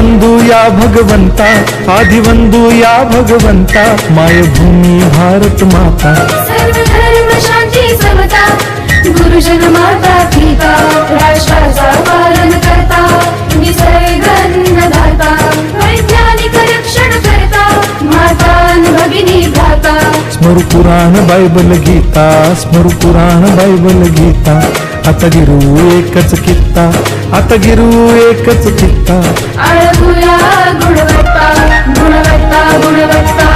आदिवंदू या भगवंता, आदिवंदू या भगवंता, मायभूमी भारत माता. सर्व धर्म शांती समता, गुरुजन माता पिता, राष्ट्राचा पालन करता, निसर्ग अन्नदाता, वैज्ञानिक रक्षण करता, माता भगिनी भ्राता. स्मरू पुराण बायबल गीता, स्मरू पुराण बायबल गीता. आता गिरू एकच कित्ता, आता गिरू एकच कित्ता. आळगुया गुणवत्ता, गुणवत्ता, गुणवत्ता,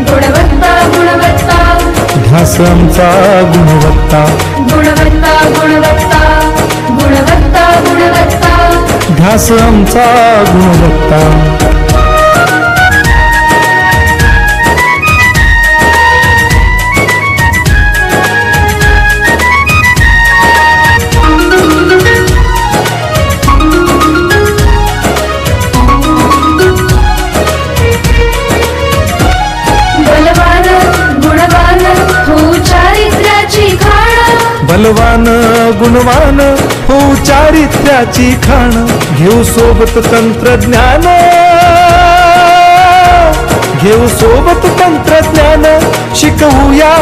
गुणवत्ता, गुणवत्ता. ध्यास आमचा गुणवत्ता, गुणवत्ता, गुणवत्ता, गुणवत्ता, गुणवत्ता. ध्यास आमचा गुणवत्ता. बलवान गुणवान हो चारित्र्याची खाण, बलवान गुणवान हो चारित्र्याची खाण. घेऊ सोबत तंत्रज्ञान, घेऊ सोबत तंत्रज्ञान. शिकवूया